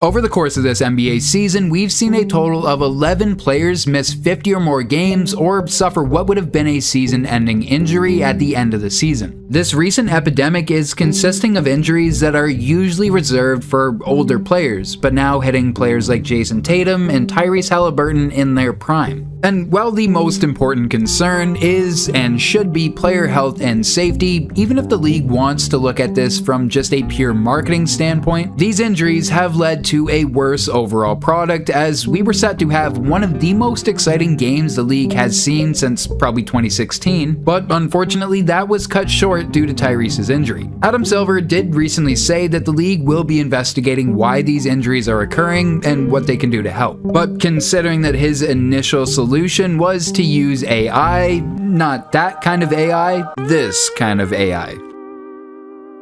Over the course of this NBA season, we've seen a total of 11 players miss 50 or more games or suffer what would have been a season-ending injury at the end of the season. This recent epidemic is consisting of injuries that are usually reserved for older players, but now hitting players like Jason Tatum and Tyrese Halliburton in their prime. And while the most important concern is and should be player health and safety, even if the league wants to look at this from just a pure marketing standpoint, these injuries have led to a worse overall product, as we were set to have one of the most exciting games the league has seen since probably 2016, but unfortunately that was cut short due to Tyrese's injury. Adam Silver did recently say that the league will be investigating why these injuries are occurring and what they can do to help. But considering that his initial solution was to use AI, not that kind of AI, this kind of AI,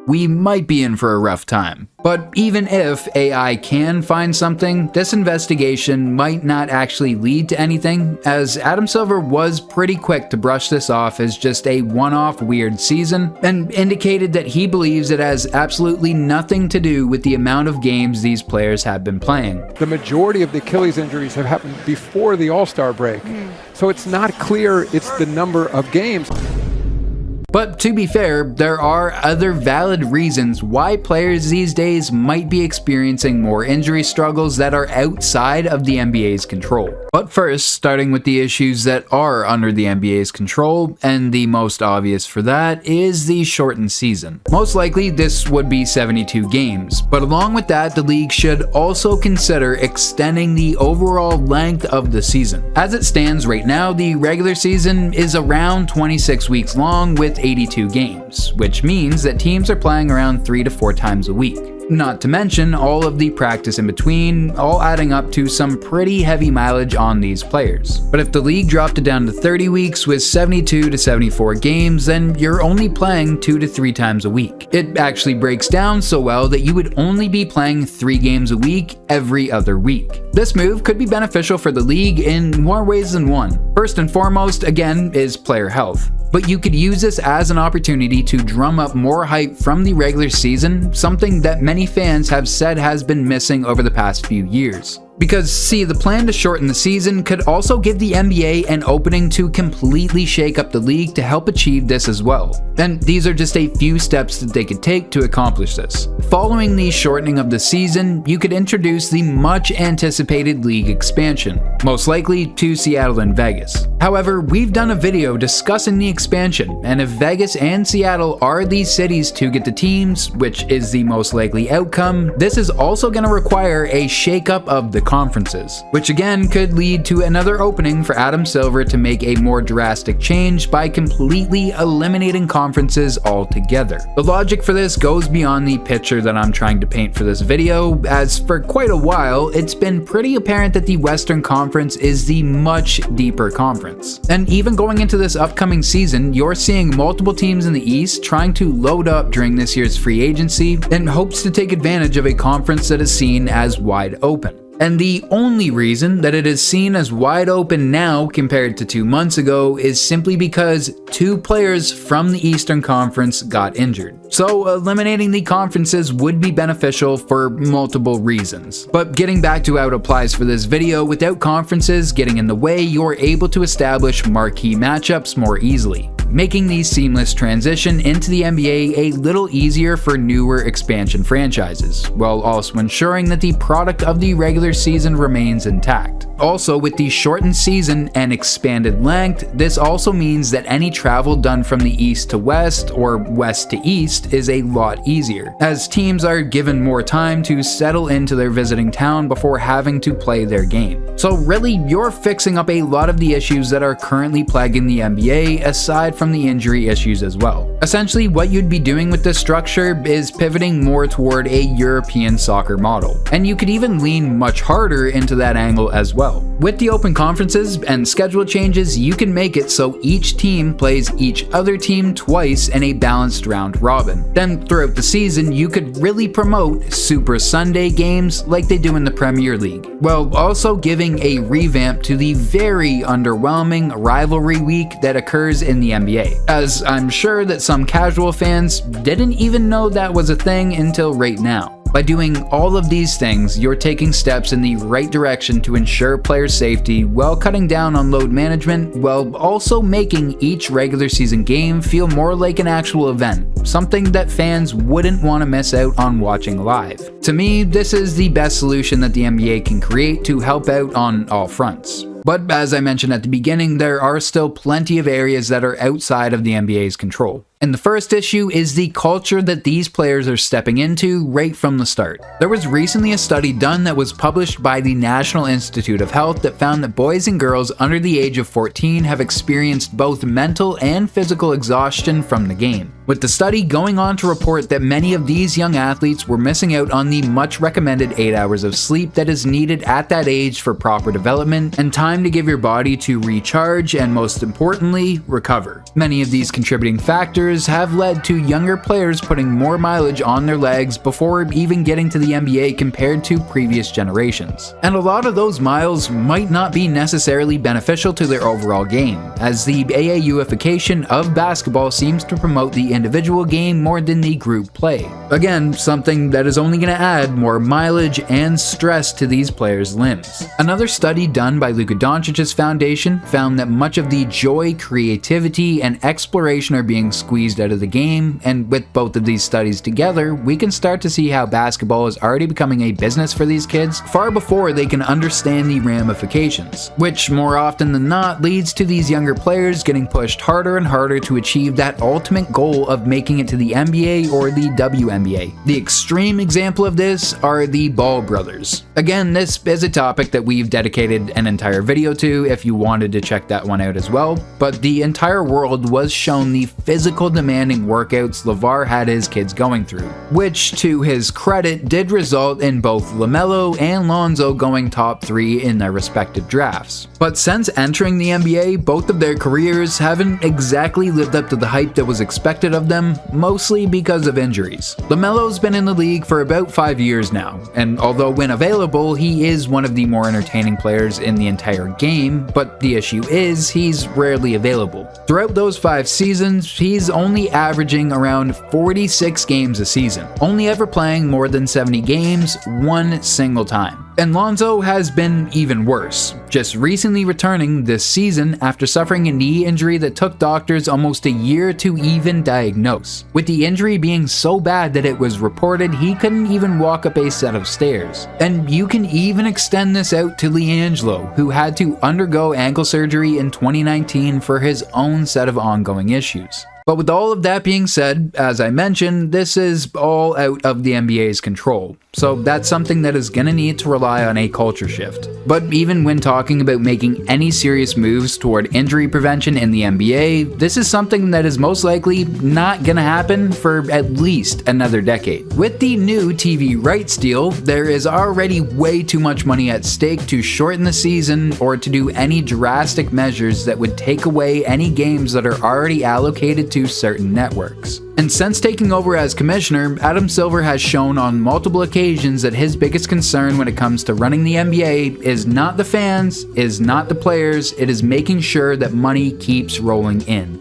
we might be in for a rough time. But even if AI can find something, this investigation might not actually lead to anything, as Adam Silver was pretty quick to brush this off as just a one-off weird season, and indicated that he believes it has absolutely nothing to do with the amount of games these players have been playing. The majority of the Achilles injuries have happened before the All-Star break, so it's not clear it's the number of games. But to be fair, there are other valid reasons why players these days might be experiencing more injury struggles that are outside of the NBA's control. But first, starting with the issues that are under the NBA's control, and the most obvious for that is the shortened season. Most likely this would be 72 games, but along with that, the league should also consider extending the overall length of the season. As it stands right now, the regular season is around 26 weeks long with 82 games, which means that teams are playing around 3 to 4 times a week. Not to mention all of the practice in between, all adding up to some pretty heavy mileage on these players. But if the league dropped it down to 30 weeks with 72 to 74 games, then you're only playing 2 to 3 times a week. It actually breaks down so well that you would only be playing 3 games a week every other week. This move could be beneficial for the league in more ways than one. First and foremost, again, is player health. But you could use this as an opportunity to drum up more hype from the regular season, something that many fans have said has been missing over the past few years. Because, see, the plan to shorten the season could also give the NBA an opening to completely shake up the league to help achieve this as well. And these are just a few steps that they could take to accomplish this. Following the shortening of the season, you could introduce the much anticipated league expansion, most likely to Seattle and Vegas. However, we've done a video discussing the expansion, and if Vegas and Seattle are these cities to get the teams, which is the most likely outcome, this is also going to require a shakeup of the conferences, which again could lead to another opening for Adam Silver to make a more drastic change by completely eliminating conferences altogether. The logic for this goes beyond the picture that I'm trying to paint for this video, as for quite a while it's been pretty apparent that the Western Conference is the much deeper conference. And even going into this upcoming season, you're seeing multiple teams in the East trying to load up during this year's free agency in hopes to take advantage of a conference that is seen as wide open. And the only reason that it is seen as wide open now compared to 2 months ago is simply because 2 players from the Eastern Conference got injured. So eliminating the conferences would be beneficial for multiple reasons. But getting back to how it applies for this video, without conferences getting in the way, you're able to establish marquee matchups more easily, making the seamless transition into the NBA a little easier for newer expansion franchises, while also ensuring that the product of the regular season remains intact. Also, with the shortened season and expanded length, this also means that any travel done from the east to west or west to east is a lot easier, as teams are given more time to settle into their visiting town before having to play their game. So really, you're fixing up a lot of the issues that are currently plaguing the NBA, aside from the injury issues as well. Essentially, what you'd be doing with this structure is pivoting more toward a European soccer model, and you could even lean much harder into that angle as well. With the open conferences and schedule changes, you can make it so each team plays each other team twice in a balanced round robin. Then throughout the season, you could really promote Super Sunday games like they do in the Premier League, while also giving a revamp to the very underwhelming rivalry week that occurs in the NBA, as I'm sure that some casual fans didn't even know that was a thing until right now. By doing all of these things, you're taking steps in the right direction to ensure player safety while cutting down on load management, while also making each regular season game feel more like an actual event, something that fans wouldn't want to miss out on watching live. To me, this is the best solution that the NBA can create to help out on all fronts. But as I mentioned at the beginning, there are still plenty of areas that are outside of the NBA's control. And the first issue is the culture that these players are stepping into right from the start. There was recently a study done that was published by the National Institute of Health that found that boys and girls under the age of 14 have experienced both mental and physical exhaustion from the game, with the study going on to report that many of these young athletes were missing out on the much recommended 8 hours of sleep that is needed at that age for proper development and time to give your body to recharge and, most importantly, recover. Many of these contributing factors have led to younger players putting more mileage on their legs before even getting to the NBA compared to previous generations. And a lot of those miles might not be necessarily beneficial to their overall game, as the AAUification of basketball seems to promote the individual game more than the group play. Again, something that is only going to add more mileage and stress to these players' limbs. Another study done by Luka Doncic's foundation found that much of the joy, creativity, and exploration are being squeezed out of the game, and with both of these studies together, we can start to see how basketball is already becoming a business for these kids far before they can understand the ramifications, which more often than not leads to these younger players getting pushed harder and harder to achieve that ultimate goal of making it to the NBA or the WNBA. The extreme example of this are the Ball brothers. Again, this is a topic that we've dedicated an entire video to if you wanted to check that one out as well, but the entire world was shown the physical demanding workouts LeVar had his kids going through, which to his credit did result in both LaMelo and Lonzo going top 3 in their respective drafts. But since entering the NBA, both of their careers haven't exactly lived up to the hype that was expected of them, mostly because of injuries. LaMelo's been in the league for about 5 years now, and although when available, he is one of the more entertaining players in the entire game, but the issue is he's rarely available. Throughout those 5 seasons, he's only averaging around 46 games a season, only ever playing more than 70 games one single time. And Lonzo has been even worse, just recently returning this season after suffering a knee injury that took doctors almost a year to even diagnose, with the injury being so bad that it was reported he couldn't even walk up a set of stairs. And you can even extend this out to LiAngelo, who had to undergo ankle surgery in 2019 for his own set of ongoing issues. But with all of that being said, as I mentioned, this is all out of the NBA's control, so that's something that is gonna need to rely on a culture shift. But even when talking about making any serious moves toward injury prevention in the NBA, this is something that is most likely not gonna happen for at least another decade. With the new TV rights deal, there is already way too much money at stake to shorten the season or to do any drastic measures that would take away any games that are already allocated to certain networks. And since taking over as commissioner, Adam Silver has shown on multiple occasions that his biggest concern when it comes to running the NBA is not the fans, is not the players, it is making sure that money keeps rolling in.